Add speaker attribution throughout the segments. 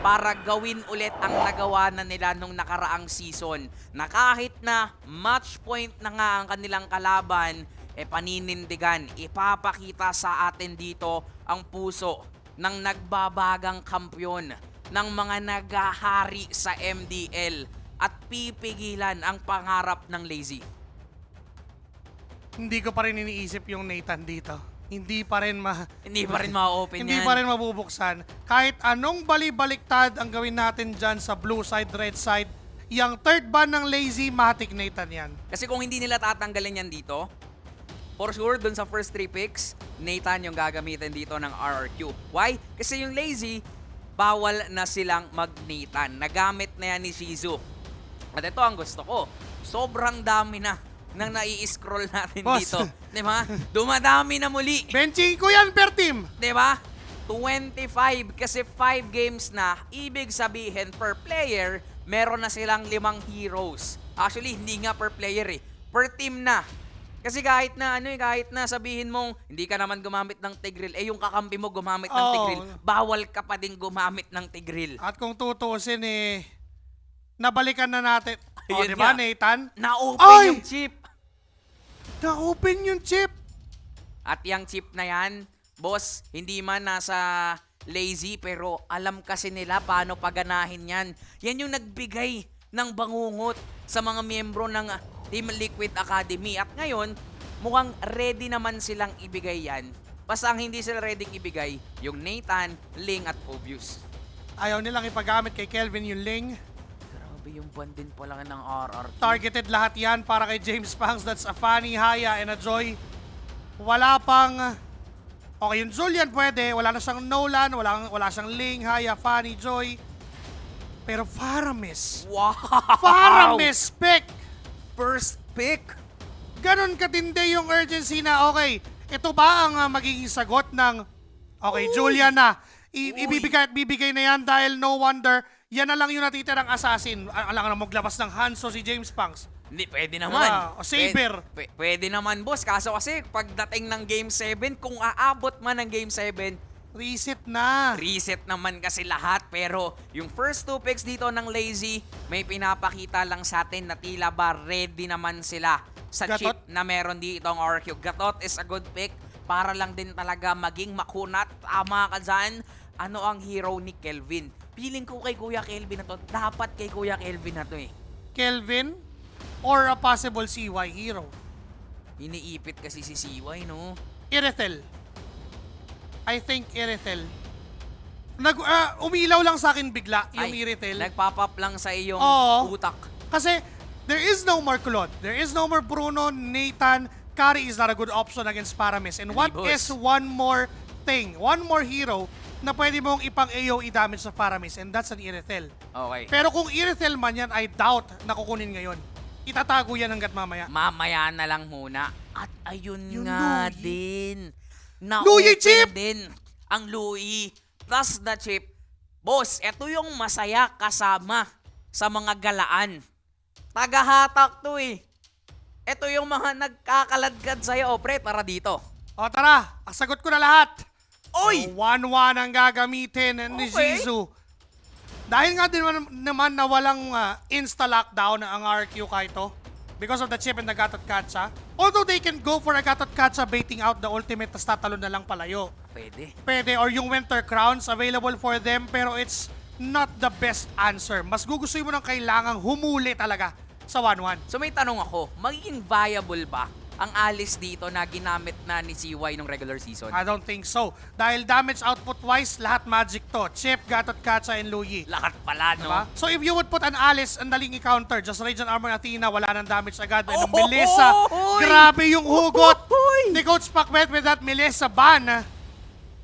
Speaker 1: para gawin ulit ang nagawa na nila nung nakaraang season. Na kahit na match point na nga ang kanilang kalaban, paninindigan, ipapakita sa atin dito ang puso ng nagbabagang kampyon, ng mga naghahari sa MDL at pipigilan ang pangarap ng Lazy.
Speaker 2: Hindi ko pa rin iniisip yung Nathan dito. Hindi pa rin
Speaker 1: ma-open
Speaker 2: hindi
Speaker 1: yan.
Speaker 2: pa rin mabubuksan. Kahit anong bali-baliktad ang gawin natin dyan sa blue side, red side, yung third ban ng Lazy, matik Nathan yan.
Speaker 1: Kasi kung hindi nila tatanggalin yan dito, for sure, dun sa first 3 picks, Nathan yung gagamitin dito ng RRQ. Why? Kasi yung Lazy, bawal na silang mag-Nathan. Nagamit na yan ni Shizu. At ito ang gusto ko. Sobrang dami na nang nai-scroll natin
Speaker 2: Boss.
Speaker 1: dito. Diba? Dumadami na muli.
Speaker 2: Benching ko yan per team.
Speaker 1: Diba? 25 kasi 5 games na. Ibig sabihin per player, meron na silang 5 heroes. Actually, hindi nga per player per team na. Kasi kahit na kahit na sabihin mong hindi ka naman gumamit ng Tigreal, yung kakampi mo gumamit ng Tigreal, bawal ka pa din gumamit ng Tigreal.
Speaker 2: At kung tutuusin nabalikan na natin.
Speaker 1: Ayun
Speaker 2: diba
Speaker 1: nga.
Speaker 2: Nathan?
Speaker 1: Na-open yung chip.
Speaker 2: Na-open yung chip.
Speaker 1: At yung chip na yan, boss, hindi man nasa Lazy, pero alam kasi nila paano paganahin yan. Yan yung nagbigay ng bangungot sa mga miyembro ng Team Liquid Academy. At ngayon, mukhang ready naman silang ibigay yan. Basta ang hindi sila ready ibigay, yung Nathan, Ling at Phobius.
Speaker 2: Ayaw nilang ipagamit kay Kelvin yung Ling.
Speaker 1: Grabe yung buwan din pala ng RR.
Speaker 2: Targeted lahat yan para kay James Pangs. That's a Fanny, Haya, and a Joy. Wala pang... Okay, yung Julian pwede. Wala na siyang Nolan. Wala siyang Ling, Haya, Fanny, Joy. Pero Faramis.
Speaker 1: Wow!
Speaker 2: Faramis pick!
Speaker 1: First pick!
Speaker 2: Ganon katindi yung urgency na, okay, ito ba ang magiging sagot ng... Okay, Julian na. Bibigay na yan dahil no wonder, yan na lang yung natitirang assassin. Alam na maglabas ng Hanzo si James Pangs.
Speaker 1: Hindi, pwede naman.
Speaker 2: O Saber.
Speaker 1: Pwede naman, boss. Kaso kasi, pagdating ng Game 7, kung aabot man ng Game 7,
Speaker 2: Reset na.
Speaker 1: reset naman kasi lahat. Pero yung first 2 picks dito ng Lazy, may pinapakita lang sa atin na tila ba ready naman sila sa
Speaker 2: Gatot?
Speaker 1: chip na meron dito ang RQ. Gatot is a good pick para lang din talaga maging makunat. Tama ka dyan. Ano ang hero ni Kelvin? Feeling ko kay Kuya Kelvin na to. Dapat kay Kuya Kelvin na to
Speaker 2: Kelvin or a possible CY hero?
Speaker 1: Iniipit kasi si CY, no?
Speaker 2: Irethel. I think Irethel. Umilaw lang sa akin bigla yung Irethel.
Speaker 1: Nagpapap lang sa iyong
Speaker 2: Oo.
Speaker 1: utak.
Speaker 2: Kasi there is no more Claude. There is no more Bruno, Nathan. Kari is not a good option against Paramis. And what
Speaker 1: Hindi, boss.
Speaker 2: is one more thing, one more hero na pwede mong ipang AoE damage sa Paramis, and that's an Irethel.
Speaker 1: Okay.
Speaker 2: Pero kung Irethel man yan, I doubt na kukunin ngayon. Itatago yan hanggat mamaya.
Speaker 1: Mamaya na lang muna. At ayun
Speaker 2: Yung
Speaker 1: nga
Speaker 2: Louie.
Speaker 1: din.
Speaker 2: Louie
Speaker 1: Na-open
Speaker 2: chip!
Speaker 1: din ang Louie plus the chip. Boss, eto yung masaya kasama sa mga galaan. Tagahatak to Eto yung mga nagkakaladkad sa'yo. O pre, tara dito.
Speaker 2: O tara, sagot ko na lahat.
Speaker 1: Oy!
Speaker 2: 1-1 ang gagamitin ni
Speaker 1: Okay.
Speaker 2: Zizu. Dahil nga din naman na walang insta-lockdown ang RQ Kaito because of the chip and the Gatot Kacha. Although they can go for a Gatot Kacha baiting out the ultimate tas tatalon na lang palayo.
Speaker 1: Pwede.
Speaker 2: Pwede, or yung Winter Crowns available for them, pero it's not the best answer. Mas gugustuhin mo ng kailangang humuli talaga sa 1-1.
Speaker 1: So may tanong ako, magiging viable ba ang alis dito na ginamit na ni CY nung regular season?
Speaker 2: I don't think so. Dahil damage output-wise, lahat magic to. Chip, Gatot Kacha, and Luyi.
Speaker 1: Lahat pala, no?
Speaker 2: Diba? So if you would put an Alice, ang daling i-counter, just Radiant Armor Athena, wala nang damage agad. And Melissa, grabe yung hugot ni Coach Pacmet with that Melissa ban.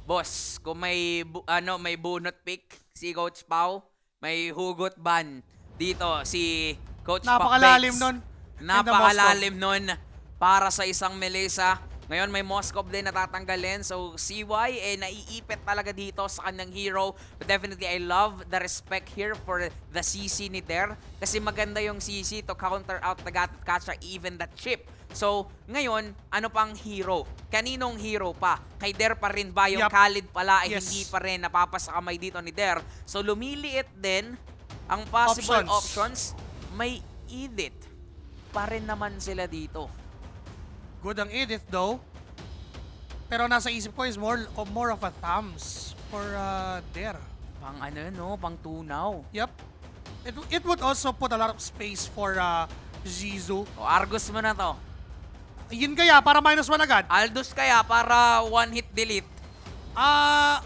Speaker 1: Boss, kung may may bunot pick si Coach Pau, may hugot ban dito si Coach
Speaker 2: Napakalalim
Speaker 1: Pacbets.
Speaker 2: nun.
Speaker 1: Napakalalim nun para sa isang Melissa. Ngayon may Moskov din natatanggalin. So CY naiipit talaga dito sa kanyang hero. But definitely I love the respect here for the CC ni Der. Kasi maganda yung CC to counter out the Gatot Kacha, even the chip So, ngayon, ano pang hero? Kaninong hero pa? Kay Der pa rin ba? Yung
Speaker 2: Yup.
Speaker 1: Khalid pala ay
Speaker 2: Yes.
Speaker 1: hindi pa rin napapasakamay dito ni Der. So, lumiliit din ang possible options. May Edith pa rin naman sila dito.
Speaker 2: Good ang Edith though. Pero nasa isip ko is more of a thumbs for there.
Speaker 1: Pang ano yun, no? Pang tunaw.
Speaker 2: Yep. It would also put a lot of space for Zizou.
Speaker 1: O, Argus mo na to.
Speaker 2: Yun kaya, para -1 agad.
Speaker 1: Aldous kaya para one-hit delete.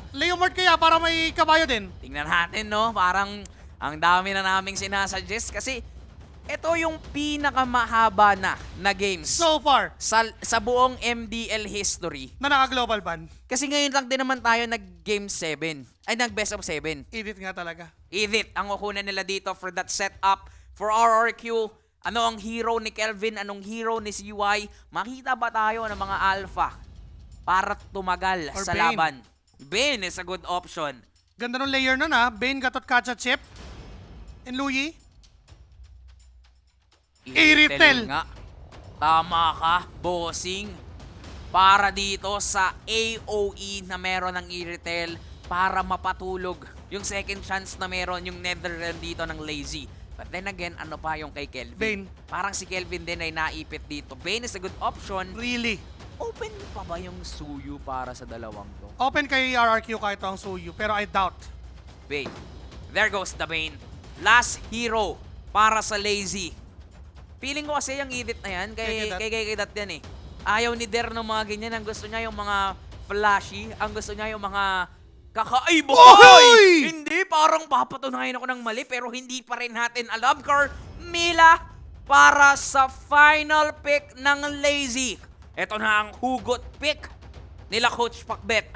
Speaker 2: Leomord kaya para may kabayo din.
Speaker 1: Tingnan natin, no? Parang ang dami na naming sinasuggest kasi ito yung pinakamahaba na games
Speaker 2: So far,
Speaker 1: sa buong MDL history.
Speaker 2: na naka-global ban.
Speaker 1: Kasi ngayon lang din naman tayo nag-game 7. Ay, nag-best of 7.
Speaker 2: Edith nga talaga.
Speaker 1: Edith, ang kukunan nila dito for that setup. For RRQ, ano ang hero ni Kelvin? Anong hero ni CY? Makita ba tayo ng mga alpha para tumagal
Speaker 2: Or
Speaker 1: sa
Speaker 2: Bane.
Speaker 1: laban? Bane is a good option.
Speaker 2: Ganda nung layer nun ha. Bane, Gatot, Kacha, Chip. And Luyi. Iritel.
Speaker 1: Nga. Tama ka, bossing. Para dito sa AOE na meron ng Iritel para mapatulog yung second chance na meron yung Netherrealm dito ng Lazy. But then again, ano pa yung kay Kelvin?
Speaker 2: Bane.
Speaker 1: Parang si Kelvin din ay naipit dito. Bane is a good option.
Speaker 2: Really.
Speaker 1: Open pa ba yung Suyu para sa dalawang to?
Speaker 2: Open kay RRQ kahit ang Suyu, pero I doubt.
Speaker 1: Bane. There goes the Bane. Last hero para sa Lazy. Feeling ko kasi yung edit na yan, kay Kedat yan eh. Ayaw ni Der ng mga ganyan. Ang gusto niya yung mga flashy. Ang gusto niya yung mga kakaiba.
Speaker 2: Oy!
Speaker 1: Hindi, parang papatunayan ako ng mali pero hindi pa rin natin alam. Carmilla para sa final pick ng Lazy. Ito na ang hugot pick nila Coach Pacbet.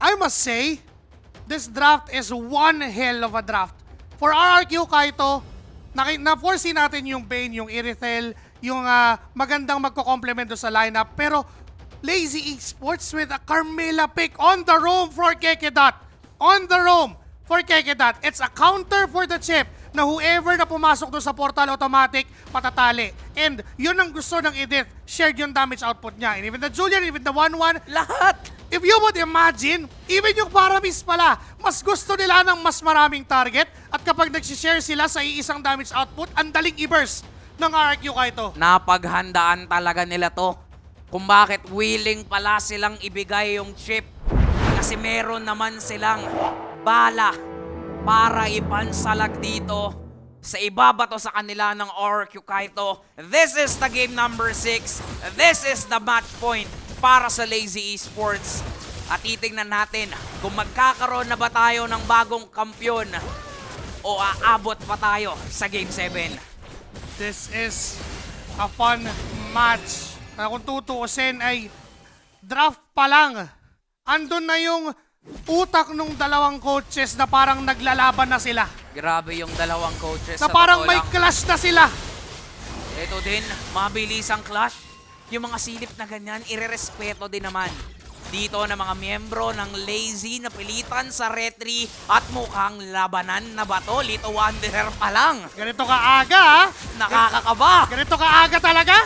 Speaker 2: I must say, this draft is one hell of a draft. For RRQ, Kaito, na-foresee natin yung Bane, yung Irithel, yung magandang magko-complement doon sa lineup. Pero Lazy Esports with a Carmilla pick on the roam for Kekedat. On the roam for Kekedat. It's a counter for the chip na whoever na pumasok doon sa portal automatic, patatali. And yun ang gusto ng Edith. Shared yung damage output niya. And even the Julian, even the 1-1,
Speaker 1: Lahat!
Speaker 2: if you would imagine, even yung Paramis pala, mas gusto nila ng mas maraming target at kapag nagsishare sila sa iisang damage output, ang daling i-burst ng RRQ Kaito.
Speaker 1: Napaghandaan talaga nila to. Kung bakit willing pala silang ibigay yung chip. Kasi meron naman silang bala para ipansalag dito sa ibabato sa kanila ng RRQ Kaito. This is the game number 6. This is the match point para sa Lazy Esports. At titingnan natin kung magkakaroon na ba tayo ng bagong kampyon o aabot pa tayo sa Game 7.
Speaker 2: This is a fun match. Na kung tutuusin ay draft pa lang. Andun na yung utak nung dalawang coaches na parang naglalaban na sila.
Speaker 1: Grabe yung dalawang coaches.
Speaker 2: Na
Speaker 1: sa
Speaker 2: parang
Speaker 1: totoo
Speaker 2: may
Speaker 1: lang.
Speaker 2: clash na sila.
Speaker 1: Ito din, mabilis ang clash. Yung mga silip na ganyan, irerespeto din naman. Dito na mga miyembro ng Lazy na pilitan sa retry at mukhang labanan na bato. Lito Wanderer pa lang.
Speaker 2: Ganito kaaga ha.
Speaker 1: Nakakakaba.
Speaker 2: Ganito kaaga talaga.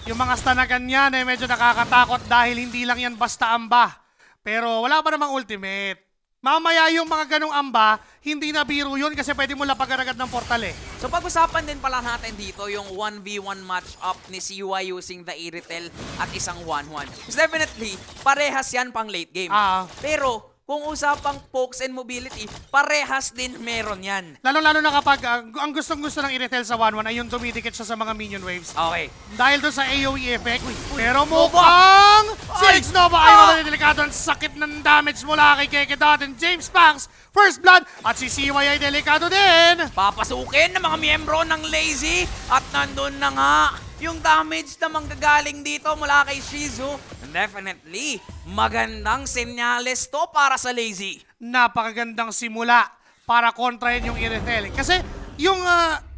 Speaker 2: Yung mga stun na ganyan ay medyo nakakatakot dahil hindi lang yan basta amba. Pero wala pa namang ultimate. Mamaya yung mga ganong amba, hindi na biro yun kasi pwede mo lapagan agad ng portal eh.
Speaker 1: So pag-usapan din pala natin dito yung 1v1 match-up ni CY using the Iritel at isang 1-1. Because definitely, parehas yan pang late game. Pero kung usapang pokes and mobility, parehas din meron yan.
Speaker 2: Lalo-lalo na kapag ang gustong-gusto ng Iritel sa 1-1 ay yung dumidikit siya sa mga minion waves.
Speaker 1: Okay.
Speaker 2: Dahil doon sa AoE effect. Pero mukhang si X-Nova ay delikado. Ang sakit ng damage mula kay Kekedat and James Pangs. First blood. At si CY ay delikado din.
Speaker 1: Papasukin ng mga miyembro ng Lazy at nandun na nga yung damage na manggagaling dito mula kay Shizu. Definitely, magandang senyales to para sa Lazy.
Speaker 2: Napakagandang simula para kontrahin yung Iritel. Kasi yung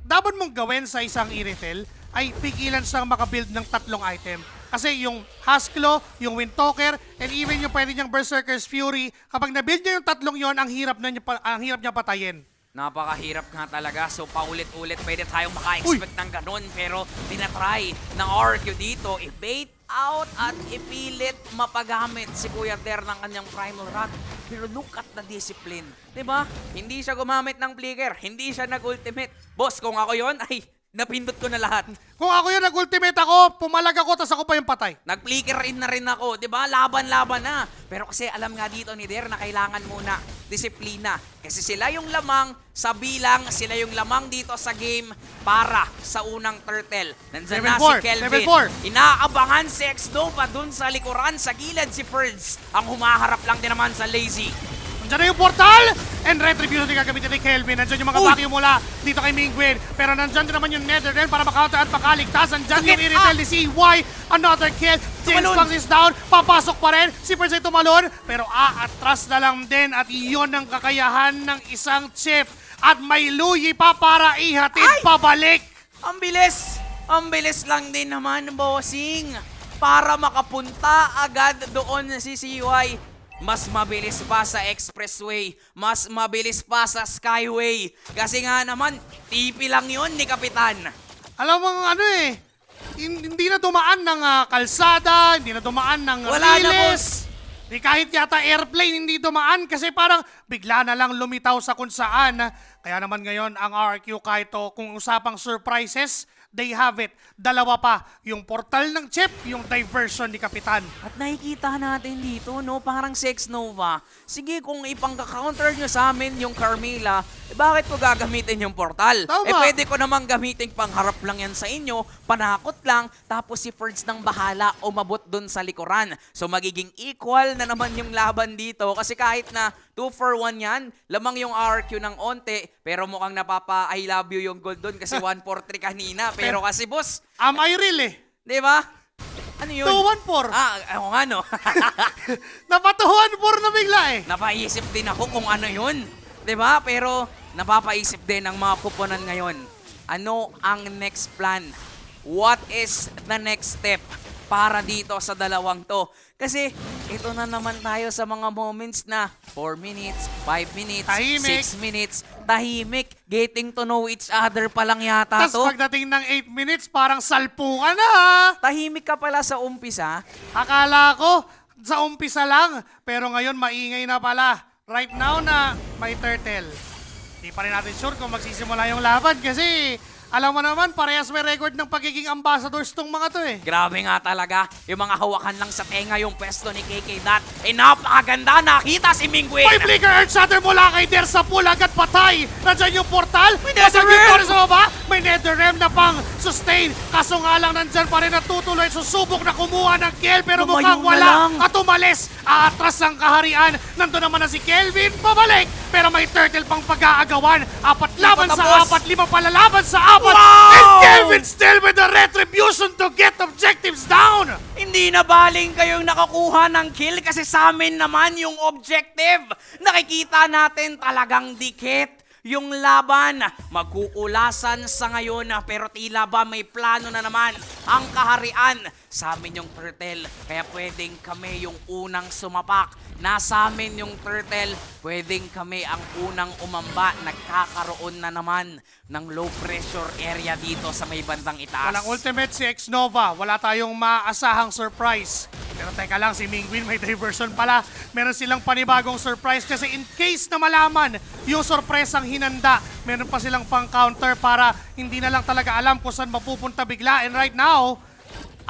Speaker 2: dapat mong gawin sa isang Iritel ay pigilan siyang makabuild ng 3 item. Kasi yung Hasklo, yung Windtalker, and even yung pwede niyang Berserker's Fury, kapag nabuild niya yung 3 yon, ang hirap niya patayin.
Speaker 1: Napakahirap nga talaga. So paulit-ulit pwede tayong maka-expect ng ganun. Pero tinatry ng RQ dito i-bait out at ipilit mapagamit si Kuya Der ng kanyang Primal Rod. Pero look at the discipline. Diba? Hindi siya gumamit ng flicker. Hindi siya nag-ultimate. Boss, kung ako yon ay napindot ko na lahat.
Speaker 2: Kung ako yun, nag-ultimate ako, pumalag ako, tas ako pa yung patay.
Speaker 1: Nag-flicker in na rin ako, 'di ba? Laban-laban na. Pero kasi alam nga dito ni Der na kailangan muna disiplina. Kasi sila yung lamang sa bilang, sila yung lamang dito sa game para sa unang turtle. Nandiyan na si
Speaker 2: 7-4,
Speaker 1: Kelvin.
Speaker 2: 7-4.
Speaker 1: Inaabangan si X-Nova dun sa likuran, sa gilid si Ferds. Ang humaharap lang din naman sa Lazy.
Speaker 2: Nandiyan na yung portal! And Retribution din gagamitin ni Kelvin. Nandiyan yung mga
Speaker 1: Uy!
Speaker 2: vacuum mula dito kay Mingwin. Pero nandiyan din naman yung Netherrealm para makaunter at makaligtas. Nandiyan
Speaker 1: Sakit!
Speaker 2: yung Iritel ni CY. Another kill. James
Speaker 1: Tumalon!
Speaker 2: Banks is down. Papasok pa rin. Si Percy tumalon. Pero aatras na lang din. At iyon ang kakayahan ng isang chip. At may Luyi pa para ihatid
Speaker 1: Ay!
Speaker 2: pabalik.
Speaker 1: Ang bilis! Ang bilis lang din naman, bossing. Para makapunta agad doon si CY. Mas mabilis pa sa expressway. Mas mabilis pa sa skyway. Kasi nga naman, tipi lang yun ni Kapitan.
Speaker 2: Alam mo ano eh. Hindi na dumaan ng kalsada. Hindi na dumaan ng
Speaker 1: Wala na,
Speaker 2: riles. Di kahit yata airplane hindi dumaan kasi parang bigla na lang lumitaw sa kung saan. Kaya naman ngayon ang RQ kahit kung usapang surprises, they have it. Dalawa pa, yung portal ng chip, yung diversion ni Kapitan.
Speaker 1: At nakikita natin dito, no, parang si X-Nova. Sige, kung ipang-counter nyo sa amin yung Carmilla, bakit ko gagamitin yung portal?
Speaker 2: Tama.
Speaker 1: Pwede ko namang gamitin pangharap lang yan sa inyo, panakot lang, tapos si Ferds nang bahala umabot dun sa likuran. So magiging equal na naman yung laban dito kasi kahit na 2 for 1 yan, lamang yung RQ ng onte, pero mukhang napapa-I love you yung gold dun kasi 1 for 3 kanina. Pero kasi boss,
Speaker 2: Am I real eh?
Speaker 1: di ba? Ano yun?
Speaker 2: 2-1-4.
Speaker 1: Ako nga no.
Speaker 2: Napatuhan 4 na bigla eh.
Speaker 1: Napaisip din ako kung ano yun. 'Di ba? Pero napapaisip din ang mga kuponan ngayon. Ano ang next plan? What is the next step para dito sa dalawang to? Kasi ito na naman tayo sa mga moments na 4 minutes, 5 minutes,
Speaker 2: Tahimik.
Speaker 1: 6 minutes, tahimik, getting to know each other pa lang yata
Speaker 2: Tapos
Speaker 1: to.
Speaker 2: pagdating ng 8 minutes, parang salpungan na.
Speaker 1: Tahimik ka pala sa umpisa.
Speaker 2: Akala ko sa umpisa lang, pero ngayon maingay na pala. Right now na may turtle. Di pa rin natin sure kung magsisimula yung laban kasi alam mo naman, parehas may record ng pagiging ambassadors tong mga to eh.
Speaker 1: Grabe nga talaga. Yung mga hawakan lang sa tenga yung pwesto ni KK Dot. Napakaganda. Nakita si Mingwin.
Speaker 2: May flicker earth shatter mula kay Der sa pool agad patay. Nandiyan yung portal.
Speaker 1: May
Speaker 2: Nasaan yung
Speaker 1: Netherrealm!
Speaker 2: Torres sa baba? May Netherrealm na pang sustain. Kaso nga lang nandyan pa rin natutuloy. Susubok na kumuha ng kill pero
Speaker 1: Lumayo
Speaker 2: mukhang
Speaker 1: na
Speaker 2: wala.
Speaker 1: lang.
Speaker 2: At umalis. Aatras ang kaharian. Nandun naman na si Kelvin. Pabalik. Pero may turtle pang pag-aagawan. 4 laban sa
Speaker 1: Tapos.
Speaker 2: 4. 5 palalaban sa 4.
Speaker 1: Wow!
Speaker 2: And Kelvin still with the retribution to get objectives down.
Speaker 1: Hindi na baling kayong nakakuha ng kill kasi sa amin naman yung objective. Nakikita natin talagang dikit yung laban. Magkukulasan sa ngayon pero tila ba may plano na naman ang kaharian. Sa amin yung turtle, kaya pwedeng kami yung unang sumapak. Nasa amin yung turtle, pwedeng kami ang unang umamba. Nagkakaroon na naman ng low pressure area dito sa may bandang itaas.
Speaker 2: Walang ultimate si X-Nova. Wala tayong maasahang surprise. Pero teka lang, si Mingwin may diversion pala. Meron silang panibagong surprise kasi in case na malaman yung sorpresang hinanda, meron pa silang pang-counter para hindi na lang talaga alam kung saan mapupunta bigla. And right now,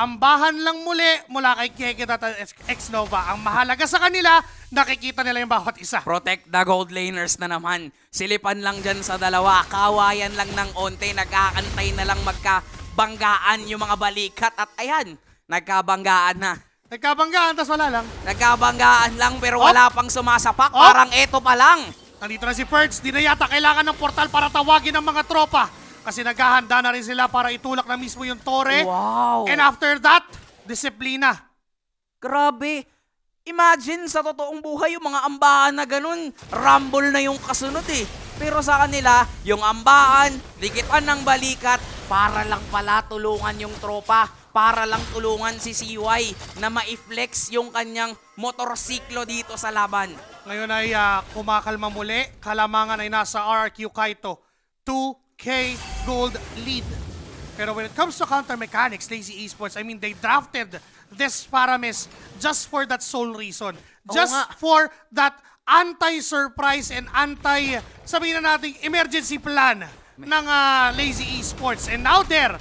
Speaker 2: ambahan lang muli mula kay Keke at X-Nova. Ang mahalaga sa kanila, nakikita nila yung bawat isa.
Speaker 1: Protect the gold laners na naman. Silipan lang dyan sa dalawa. Kawayan lang ng onte. Nagkakantay na lang magkabanggaan yung mga balikat. At ayan, nagkabanggaan na.
Speaker 2: Nagkabanggaan, tas wala lang.
Speaker 1: Nagkabanggaan lang pero wala pang sumasapak.
Speaker 2: Oh!
Speaker 1: Parang eto pa lang.
Speaker 2: Nandito na si Ferds. Di na yata kailangan ng portal para tawagin ang mga tropa. Kasi naghahanda na rin sila para itulak na mismo yung tore.
Speaker 1: Wow.
Speaker 2: And after that, disiplina.
Speaker 1: Grabe. Imagine sa totoong buhay yung mga ambaan na ganun. Rumble na yung kasunod eh. Pero sa kanila, yung ambaan, dikitan ng balikat, para lang pala tulungan yung tropa. para lang tulungan si CY na ma-flex yung kanyang motorsiklo dito sa laban.
Speaker 2: Ngayon ay kumakalma muli. Kalamangan ay nasa RRQ Kaito. 2K gold lead. Pero when it comes to counter mechanics, Lazy Esports, I mean, they drafted this Paramis just for that sole reason. Just
Speaker 1: nga.
Speaker 2: for that anti-surprise and sabihin na natin, emergency plan ng Lazy Esports. And now there,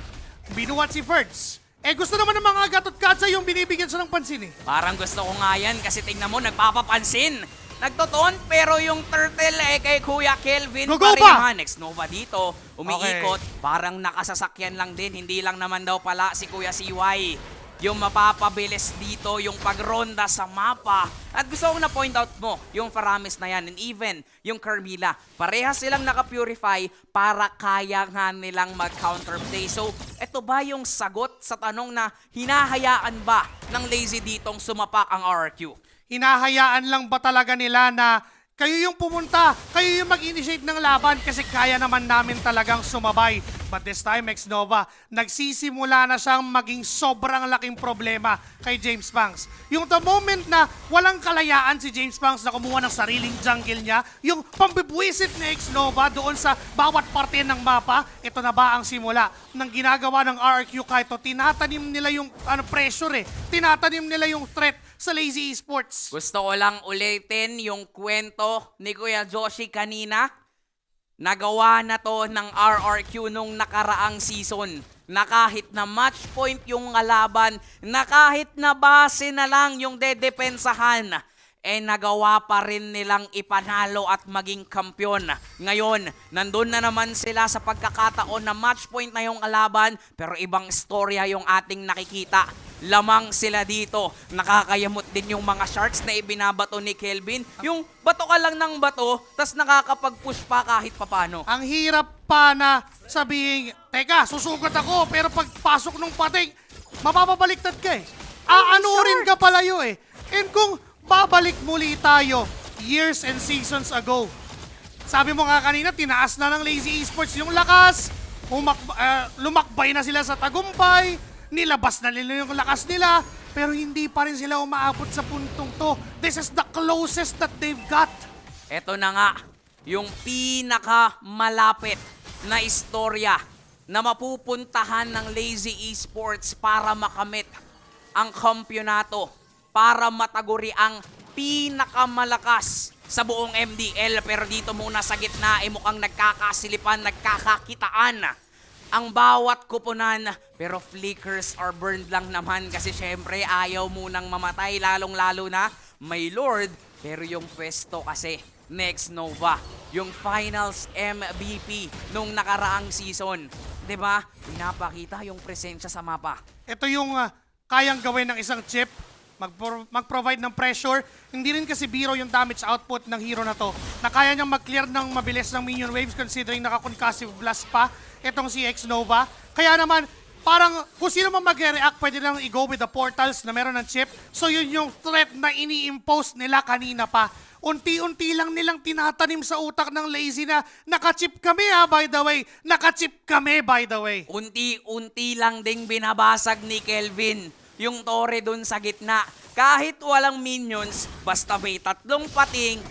Speaker 2: binuhat si Ferds. Gusto naman ng mga Gatot Katsa yung binibigyan siya ng pansin eh.
Speaker 1: Parang gusto ko nga yan kasi tingnan mo, nagpapapansin. Nagtoton, pero yung turtle kay Kuya Kelvin
Speaker 2: Go
Speaker 1: pa rin
Speaker 2: ba?
Speaker 1: naman. Next Nova dito, umiikot, parang nakasasakyan lang din. Hindi lang naman daw pala si Kuya CY yung mapapabilis dito, yung pagronda sa mapa. At gusto kong na-point out mo, yung Faramis na yan, and even yung Carmilla. Parehas silang naka-purify para kaya nga nilang mag-counterplay. So, eto ba yung sagot sa tanong na hinahayaan ba ng Lazy ditong sumapak ang RRQ?
Speaker 2: Hinahayaan lang ba talaga nila na kayo yung pumunta, kayo yung mag-initiate ng laban kasi kaya naman namin talagang sumabay. But this time, X-Nova, nagsisimula na siyang maging sobrang laking problema kay James Banks. Yung the moment na walang kalayaan si James Banks na kumuha ng sariling jungle niya, yung pambibwisit ni X-Nova doon sa bawat parte ng mapa, ito na ba ang simula ng ginagawa ng RRQ Kaito? Tinatanim nila yung pressure tinatanim nila yung threat sa Lazy Esports.
Speaker 1: Gusto ko lang ulitin yung kwento ni Kuya Joshi kanina. Nagawa na to ng RRQ nung nakaraang season. Na kahit na match point yung kalaban, na kahit na base na lang yung dedepensahan, nagawa pa rin nilang ipanalo at maging kampyon. Ngayon, nandun na naman sila sa pagkakataon na match point na yung kalaban, pero ibang storya yung ating nakikita. Lamang sila dito. Nakakayamot din yung mga sharks na ibinabato ni Kelvin. Yung bato ka lang ng bato, tas nakakapag-push pa kahit papano.
Speaker 2: Ang hirap pa na sabihin, teka, susugat ako, pero pagpasok ng pating, mapapabaliktad ka Aanurin ka palayo And kung babalik muli tayo years and seasons ago, sabi mo nga kanina, tinaas na ng Lazy Esports yung lakas, lumakbay na sila sa tagumpay, nilabas na nila yung lakas nila, pero hindi pa rin sila umaabot sa puntong to. This is the closest that they've got.
Speaker 1: Ito na nga, yung pinakamalapit na istorya na mapupuntahan ng Lazy Esports para makamit ang kampyonato, para mataguri ang pinakamalakas sa buong MDL. Pero dito muna sa gitna ay mukhang nagkakasilipan, nagkakakitaan ang bawat kupunan, pero flickers are burned lang naman kasi syempre ayaw munang mamatay, lalong-lalo na may Lord. Pero yung pwesto kasi, Next Nova, yung finals MVP nung nakaraang season, 'di ba? Pinapakita yung presensya sa mapa.
Speaker 2: Ito yung kayang gawin ng isang chip, mag-provide ng pressure. Hindi rin kasi biro yung damage output ng hero na to, na kaya niyang mag-clear ng mabilis ng minion waves considering naka-concussive blast pa itong si X-Nova. Kaya naman, parang kung sino man mag-react, pwede lang i-go with the portals na meron ng chip. So yun yung threat na ini-impose nila kanina pa. Unti-unti lang nilang tinatanim sa utak ng Lazy na naka-chip kami by the way. Naka-chip kami by the way.
Speaker 1: Unti-unti lang ding binabasag ni Kelvin yung tore dun sa gitna. Kahit walang minions, basta may tatlong pating,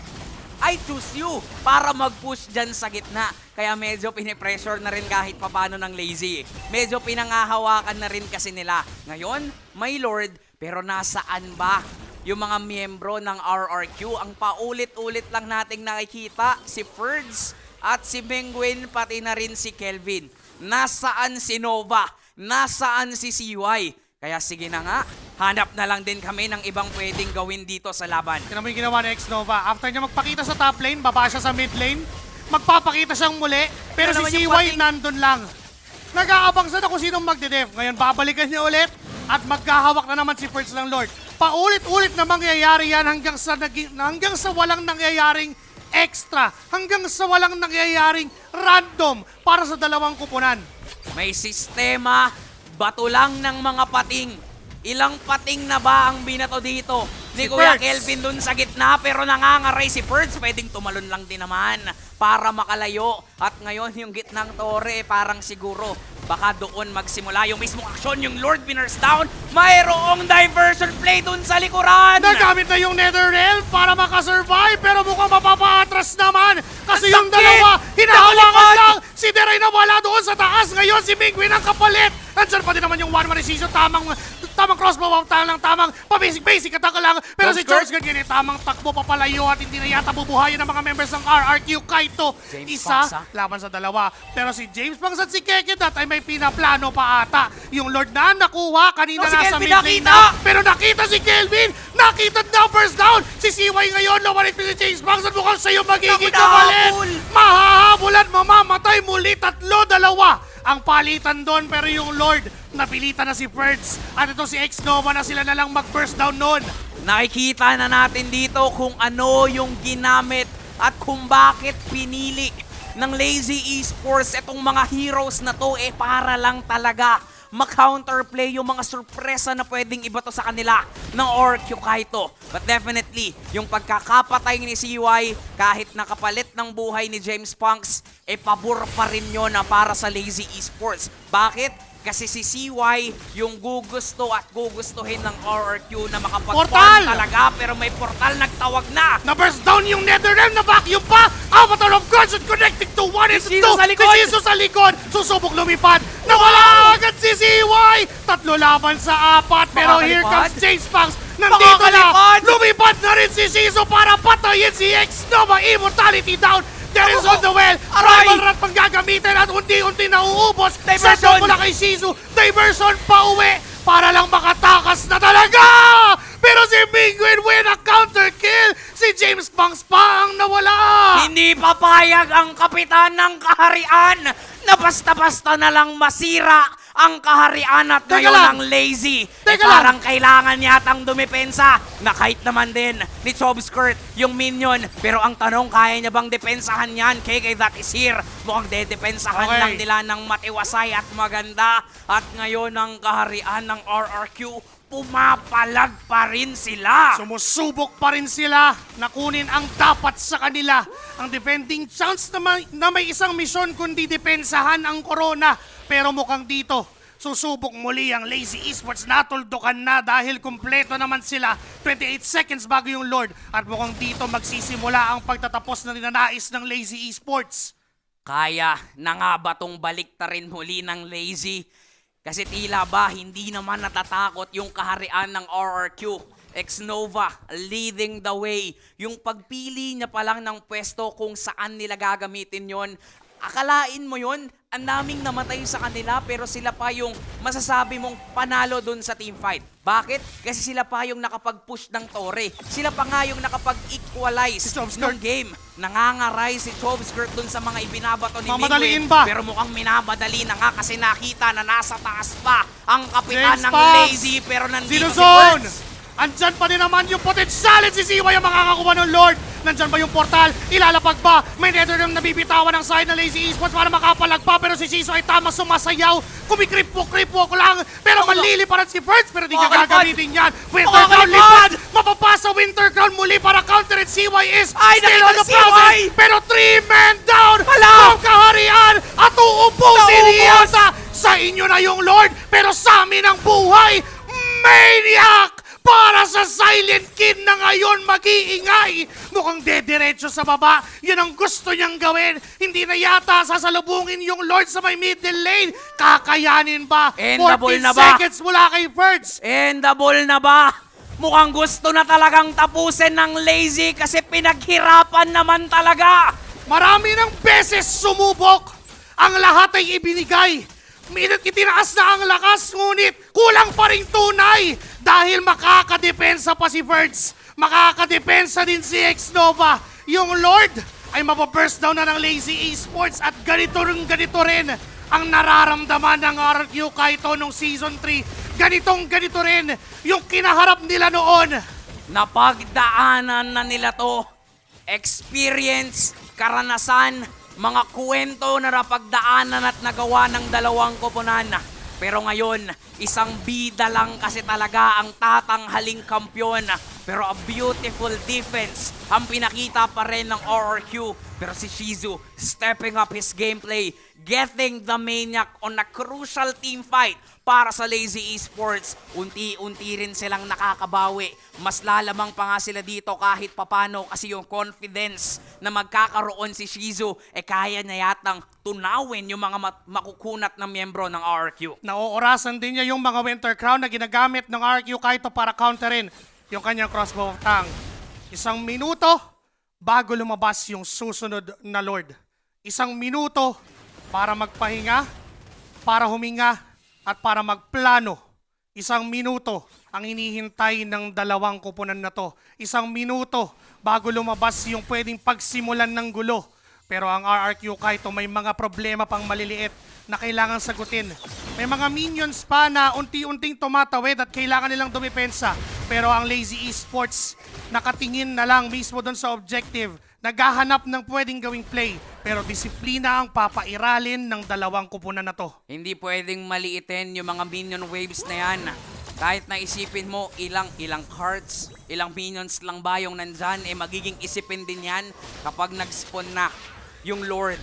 Speaker 1: I choose you para mag-push dyan sa gitna. Kaya medyo pinipressure na rin kahit papano ng Lazy. Medyo pinangahawakan na rin kasi nila. Ngayon, my lord, pero nasaan ba yung mga miyembro ng RRQ? Ang paulit-ulit lang nating nakikita, si Ferds at si Penguin, pati na rin si Kelvin. Nasaan si Nova? Nasaan si CY? Kaya sige na nga, hanap na lang din kami ng ibang pwedeng gawin dito sa laban.
Speaker 2: Tignan mo yung ginawa ni X-Nova. After niya magpakita sa top lane, baba siya sa mid lane. Magpapakita siyang muli, pero
Speaker 1: Ano
Speaker 2: si
Speaker 1: naman yung
Speaker 2: CY
Speaker 1: pating?
Speaker 2: nandun lang. Nag-aabang siya na kung sinong magde-def. Ngayon, babalikan niya ulit at magkahawak na naman si First ng Lord. Paulit-ulit na mangyayari yan hanggang sa walang nangyayaring extra. Hanggang sa walang nangyayaring random para sa dalawang kupunan.
Speaker 1: May sistema, bato lang ng mga pating. Ilang pating na ba ang binato dito ni
Speaker 2: Si
Speaker 1: Kuya
Speaker 2: Ferds.
Speaker 1: Kelvin dun sa gitna, pero nangangaray si Ferds. Pwedeng tumalon lang din naman para makalayo. At ngayon, yung gitnang tore, parang siguro baka doon magsimula yung mismong aksyon. Yung Lord Winners down, mayroong diversion play dun sa likuran.
Speaker 2: Nagamit na yung Netherrealm para makasurvive pero mukhang mapapaatras naman kasi
Speaker 1: Ang
Speaker 2: yung
Speaker 1: sakit!
Speaker 2: dalawa hinahawakan
Speaker 1: Nakalikod!
Speaker 2: lang. Si Deray nawala doon sa taas. Ngayon si Mingwin ang kapalit. Nandiyan pa din naman yung one-man decision. Tamang crossbow, tamang pa-basic attack lang. Pero si
Speaker 1: George
Speaker 2: George ganyan tamang takbo papalayo at hindi na yata bubuhayin ng mga members ng RRQ Kaito.
Speaker 1: James
Speaker 2: Isa
Speaker 1: Pangsa.
Speaker 2: laban sa dalawa. Pero si James Pangsa at si Kekedat ay may pinaplano pa ata. Yung Lord na nakuha kanina
Speaker 1: Oh, si
Speaker 2: nasa
Speaker 1: Kelvin
Speaker 2: mid lane
Speaker 1: nakita!
Speaker 2: na. Pero nakita si Kelvin! Nakita numbers down! Si CY ngayon, lumalit pa si James Banks at mukhang siya yung magiging
Speaker 1: Naku,
Speaker 2: kapalit!
Speaker 1: nahabol!
Speaker 2: Mahahabol at mamamatay muli, 3-2 ang palitan doon, pero yung Lord, napilitan na si Ferds. At ito si X-Nova na sila na lang mag-burst down noon.
Speaker 1: Nakikita na natin dito kung ano yung ginamit at kung bakit pinili ng Lazy Esports itong mga heroes na to para lang talaga ma-counterplay yung mga sorpresa na pwedeng ibato sa kanila ng ORQ Kaito. But definitely, yung pagkakapatay ni CY, kahit nakapalit ng buhay ni James Punks, pabor pa rin yun na para sa Lazy Esports. Bakit? Kasi si CY yung gugusto at gugustuhin ng RRQ na makapag-farm
Speaker 2: Portal!
Speaker 1: talaga, pero may portal nagtawag na.
Speaker 2: Na-burst down yung Netherrealm, na-vacuum pa! Avatar of Guardian connecting to 1 and 2!
Speaker 1: Si Shizu sa likod!
Speaker 2: Si Shizu sa likod! Susubok lumipad! Nawala agad si CY! 3 laban sa 4, pero here
Speaker 1: Makakalipad?
Speaker 2: comes James Punks! Nandito na!
Speaker 1: Makakalipad!
Speaker 2: Lumipad na rin si Shizu para patayin si X-Nova! Immortality down! There is on the well!
Speaker 1: Aray!
Speaker 2: Primal Rat pang gagamitin at unti-unti nauubos!
Speaker 1: Diversion!
Speaker 2: Send mula kay Shizu! Diversion pa uwi! Para lang makatakas na talaga! Pero si Mingwin win a counter kill! Si James Banks pa ang nawala!
Speaker 1: Hindi papayag ang kapitan ng kaharian na basta-basta na lang masira ang kaharian at
Speaker 2: Teka
Speaker 1: ngayon
Speaker 2: lang.
Speaker 1: ang Lazy.
Speaker 2: Teka
Speaker 1: Parang kailangan yatang dumepensa na kahit naman din ni Chobskirt yung minion. Pero ang tanong, kaya niya bang depensahan yan? KK that is here. Mukhang dedepensahan
Speaker 2: Okay.
Speaker 1: lang nila ng matiwasay at maganda. At ngayon ang kaharian ng RRQ, pumapalag pa rin sila.
Speaker 2: Sumusubok pa rin sila na kunin ang dapat sa kanila. Ang defending chance na may isang misyon kundi depensahan ang Corona. Pero mukhang dito, susubok muli ang Lazy Esports. Natuldukan na dahil kumpleto naman sila. 28 seconds bago yung Lord. At mukhang dito magsisimula ang pagtatapos na ninanais ng Lazy Esports.
Speaker 1: Kaya na nga ba tong balik ta rin huli ng Lazy? Kasi tila ba hindi naman natatakot yung kaharian ng RRQ. X-Nova leading the way. Yung pagpili niya pa lang ng pwesto kung saan nila gagamitin yon. Akalain mo yon, ang daming namatay sa kanila pero sila pa yung masasabi mong panalo dun sa teamfight. Bakit? Kasi sila pa yung nakapag-push ng tore. Sila pa nga yung nakapag-equalize
Speaker 2: Si Chobskirt.
Speaker 1: ng game. Nangangaray si Chobskirt dun sa mga ibinabato ni
Speaker 2: Mamadaliin
Speaker 1: Mingwin.
Speaker 2: ba?
Speaker 1: Pero mukhang minamadali na nga kasi nakita na nasa taas pa ang kapitan
Speaker 2: James
Speaker 1: ng
Speaker 2: Fox!
Speaker 1: Lazy pero nandito si
Speaker 2: Sinuzone!
Speaker 1: Ferds.
Speaker 2: Andyan pa din naman yung potential si Siwa yung makakakuha ng Lord. Nandyan ba yung portal? Ilalapag ba? May Netherrealm na bibitawan ng side ng Lazy Esports para makapalag pa. Pero si Shizu ay tama sumasayaw. Kumikrip-walk lang. Pero maliliparan si Ferds. Pero di niya
Speaker 1: Makakalipad!
Speaker 2: gagamitin yan. Winter Crown
Speaker 1: Makakalipad!
Speaker 2: lipad! Mapapasa Winter Crown muli para counter it. CY is
Speaker 1: Ay,
Speaker 2: still
Speaker 1: nakita
Speaker 2: on the
Speaker 1: si
Speaker 2: process.
Speaker 1: CY!
Speaker 2: Pero 3 men down
Speaker 1: Hala!
Speaker 2: from kaharian. At uubusin
Speaker 1: Naubos!
Speaker 2: niyata. Sa inyo na yung Lord. Pero sa amin ang buhay. Maniac! Para sa Silent Kid na ngayon mag-iingay. Mukhang dediretso sa baba. Yun ang gusto niyang gawin. Hindi na yata sasalubungin yung Lord sa may middle lane. Kakayanin ba?
Speaker 1: Endable
Speaker 2: 14
Speaker 1: na ba?
Speaker 2: seconds mula kay Ferds.
Speaker 1: Endable na ba? Mukhang gusto na talagang tapusin ng Lazy kasi pinaghirapan naman talaga.
Speaker 2: Marami ng beses sumubok. Ang lahat ay ibinigay. Itinaas na ang lakas, ngunit kulang pa ring tunay. Dahil makakadepensa pa si Ferds. Makakadepensa din si X-Nova. Yung Lord ay mapaburst down na ng Lazy Esports at ganito rin ang nararamdaman ng RQ Kaito nung Season 3. Ganito rin yung kinaharap nila noon.
Speaker 1: Napagdaanan na nila to. Experience, karanasan, mga kwento na napagdaanan at nagawa ng dalawang koponan. Pero ngayon, isang bida lang kasi talaga ang tatanghaling kampyon. Pero a beautiful defense ang pinakita pa rin ng RRQ. Pero si Shizu stepping up his gameplay, getting the Maniac on a crucial team fight para sa Lazy Esports. Unti-unti rin silang nakakabawi. Mas lalamang pa nga sila dito kahit papano kasi yung confidence na magkakaroon si Shizu kaya niya yatang tunawin yung mga makukunat na miyembro ng RRQ.
Speaker 2: Naoorasan din niya yung mga Winter Crown na ginagamit ng RQ Kaito para counterin yung kanyang crossbow of Tang. 1 minuto bago lumabas yung susunod na Lord. 1 minuto para magpahinga, para huminga, at para magplano. 1 minuto ang hinihintay ng dalawang kupunan na to. 1 minuto bago lumabas yung pwedeng pagsimulan ng gulo. Pero ang RRQ Kaito may mga problema pang maliliit na kailangan sagutin. May mga minions pa na unti-unting tumatawid at kailangan nilang dumipensa. Pero ang Lazy Esports nakatingin na lang mismo doon sa objective. Naghahanap ng pwedeng gawing play. Pero disiplina ang papairalin ng dalawang kupunan na to.
Speaker 1: Hindi pwedeng maliitin yung mga minion waves na yan. Kahit na isipin mo ilang cards, ilang minions lang ba yung nandyan, magiging isipin din yan kapag nag-spawn na yung Lord.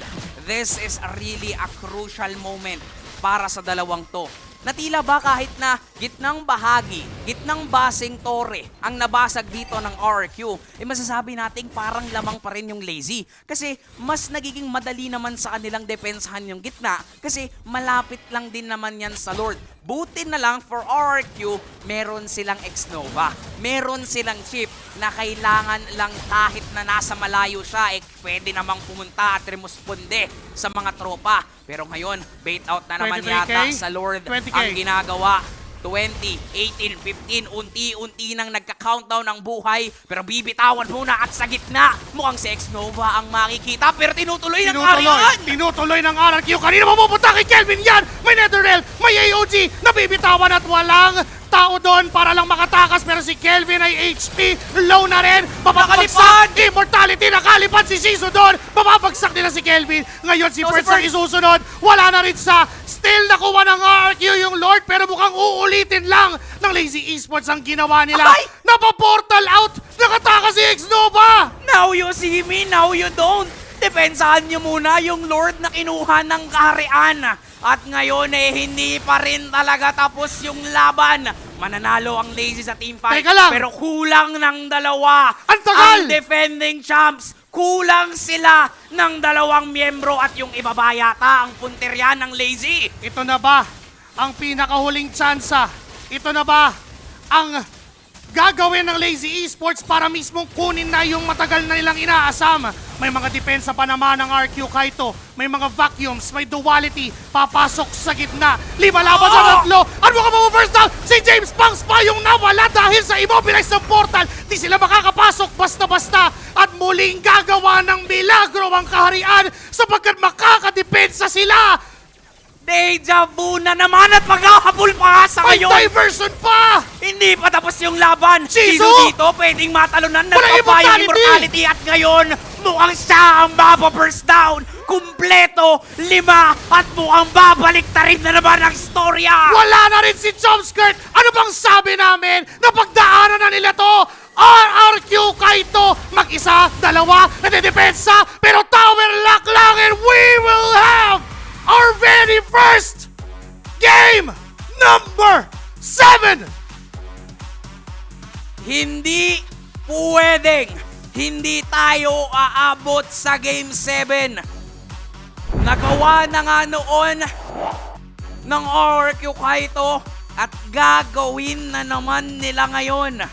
Speaker 1: This is really a crucial moment para sa dalawang to. Na tila ba kahit na gitnang bahagi, gitnang basing tore ang nabasag dito ng RRQ, masasabi nating parang lamang pa rin yung Lazy. Kasi mas nagiging madali naman sa kanilang depensahan yung gitna kasi malapit lang din naman yan sa Lord. Buti na lang for RRQ, meron silang X-Nova. Meron silang chip na kailangan lang kahit na nasa malayo siya, pwede namang pumunta at remusponde sa mga tropa. Pero ngayon, bait out na naman
Speaker 2: 23K?
Speaker 1: yata sa Lord
Speaker 2: 20K.
Speaker 1: ang ginagawa. 20, 18, 15, unti-unti nang nagka-countdown ng buhay. Pero bibitawan muna at sa gitna, mukhang si X-Nova ang makikita. Pero tinutuloy ng Arian!
Speaker 2: Tinutuloy ng RRQ. Kanina mapupunta kay Kelvin yan. May Netherrealm, may AOG. Nabibitawan at walang tao doon para lang makatakas. Pero si Kelvin ay HP. Low na rin. Mapapagsak. Immortality. Nakalipad si Shizu doon. Mapapagsak nila si Kelvin. Ngayon si Perts ang isusunod. Wala na rin sa still nakuha ng RRQ yung Lord. Pero mukhang uulitin lang ng Lazy Esports ang ginawa nila.
Speaker 1: Ay!
Speaker 2: Napaportal out. Nakatakas si X-Nova.
Speaker 1: Now you see me, now you don't. Depensahan niyo muna yung Lord na kinuha ng kaharian. At ngayon hindi pa rin talaga tapos yung laban. Mananalo ang Lazy sa team fight.
Speaker 2: Teka lang.
Speaker 1: Pero kulang ng dalawa.
Speaker 2: Ang tagal!
Speaker 1: Ang defending champs. Kulang sila ng dalawang miyembro at yung iba ba yata ang punterya ng Lazy.
Speaker 2: Ito na ba ang pinakahuling tsansa? Ito na ba ang gagawin ng Lazy Esports para mismong kunin na yung matagal na nilang inaasam? May mga depensa pa naman ng RQ Kaito. May mga vacuums, may duality. Papasok sa gitna. 5 laban sa 3. Ano ka ma-first down? Si James Punks pa yung nawala dahil sa immobilize ng portal. Di sila makakapasok basta-basta. At muling gagawa ng milagro ang kaharian sapagkat makakadepensa sila.
Speaker 1: Deja vu na naman at maghahabol pa sa
Speaker 2: May
Speaker 1: ngayon.
Speaker 2: diversion pa!
Speaker 1: Hindi pa tapos yung laban.
Speaker 2: Shizu!
Speaker 1: Sino dito pwedeng matalunan ng
Speaker 2: Wala
Speaker 1: papayang
Speaker 2: immortality!
Speaker 1: immortality at ngayon mukhang siya ang burst down. Kumpleto, 5 at mukhang babalik na rin na naman ang storya.
Speaker 2: Wala na rin si Chomskirt! Ano bang sabi namin? Napagdaanan na nila to! RRQ Kaito! Mag-isa, dalawa, nadidepensa, pero tower lock lang and we will have our very first game number 7!
Speaker 1: Hindi pwedeng hindi tayo aabot sa Game 7. Nagawa na nga noon ng RRQ Kaito at gagawin na naman nila ngayon.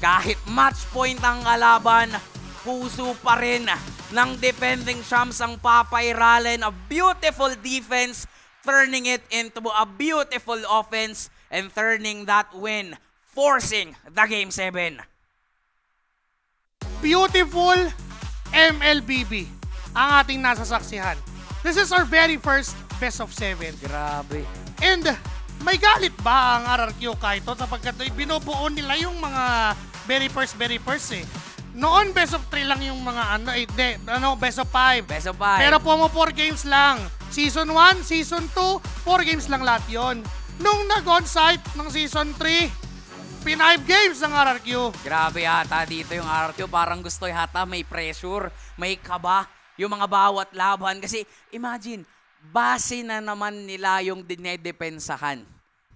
Speaker 1: Kahit match point ang kalaban, puso pa rin ng defending champs ang papairalin. A beautiful defense, turning it into a beautiful offense and turning that win, forcing the Game 7.
Speaker 2: Beautiful MLBB ang ating nasasaksihan. This is our very first best of 7.
Speaker 1: Grabe.
Speaker 2: And may galit ba ang RRQ Kaito sapagkat binubuo nila yung mga very first eh. Noon best of 3 lang yung mga best of 5.
Speaker 1: Best of 5.
Speaker 2: Pero 4 games lang. Season 1, Season 2, 4 games lang lahat yon. Nung nag-on-site ng Season 3, 5 games ng RRQ.
Speaker 1: Grabe yata dito yung RQ. Parang gusto yata may pressure, may kaba yung mga bawat laban. Kasi imagine, base na naman nila yung dinedepensahan.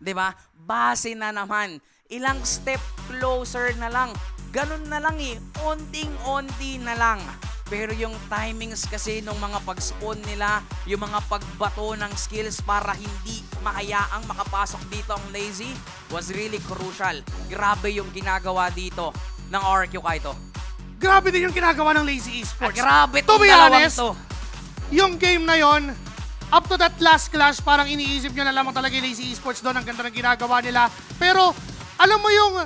Speaker 1: 'Di ba? Base na naman. Ilang step closer na lang. Ganun na lang eh. Onting-onti na lang. Pero yung timings kasi nung mga pag-spawn nila, yung mga pagbato ng skills para hindi makayaang makapasok dito ang Lazy was really crucial. Grabe yung ginagawa dito ng RQ Kaito.
Speaker 2: Grabe din yung ginagawa ng Lazy Esports.
Speaker 1: Grabe
Speaker 2: To
Speaker 1: tong
Speaker 2: be
Speaker 1: dalawang
Speaker 2: honest,
Speaker 1: to.
Speaker 2: yung game na yon, up to that last clash, parang iniisip nyo na lamang talaga yung Lazy Esports doon. Ang ganda ng ginagawa nila. Pero, alam mo yung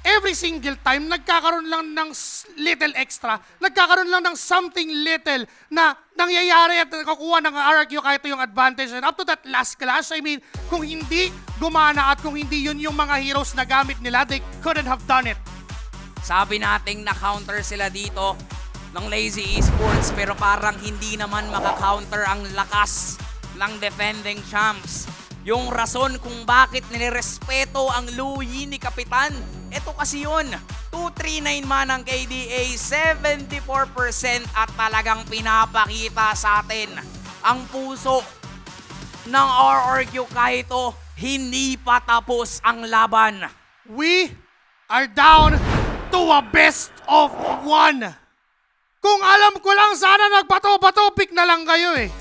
Speaker 2: every single time, nagkakaroon lang ng little extra, nagkakaroon lang ng something little na nangyayari at nakakuha ng RRQ kahit yung advantage. And up to that last clash, I mean, kung hindi gumana at kung hindi yun yung mga heroes na gamit nila, they couldn't have done it.
Speaker 1: Sabi nating na-counter sila dito ng Lazy Esports pero parang hindi naman maka-counter ang lakas ng defending champs. Yung rason kung bakit nirespeto ang Luyi ni Kapitan, ito kasi yun. 239 man ang KDA, 74% at talagang pinapakita sa atin ang puso ng RRQ Kaito. Hindi pa tapos ang laban.
Speaker 2: We are down to a best of 1. Kung alam ko lang, sana nagbato-bato, pick na lang kayo eh.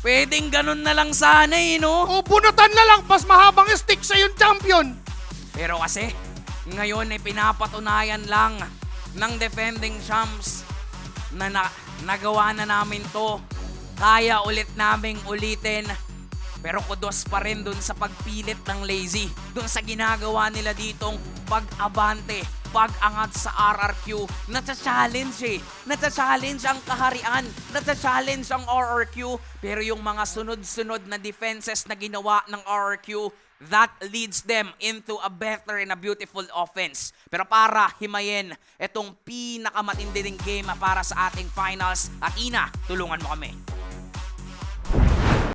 Speaker 1: Pwedeng ganun na lang sana eh, no?
Speaker 2: O bunutan na lang, mas mahabang stick sa yung champion.
Speaker 1: Pero kasi, ngayon ay pinapatunayan lang ng defending champs na, nagawa na namin to. Kaya ulit naming ulitin. Pero kudos pa rin dun sa pagpilit ng Lazy. Dun sa ginagawa nila ditong pag-abante, pag-angat sa RRQ. Nata-challenge eh. Nata-challenge ang kaharian. Nata-challenge ang RRQ. Pero yung mga sunod-sunod na defenses na ginawa ng RRQ, that leads them into a better and a beautiful offense. Pero para himayin itong pinakamatindi ding game para sa ating finals, at Ina, tulungan mo kami.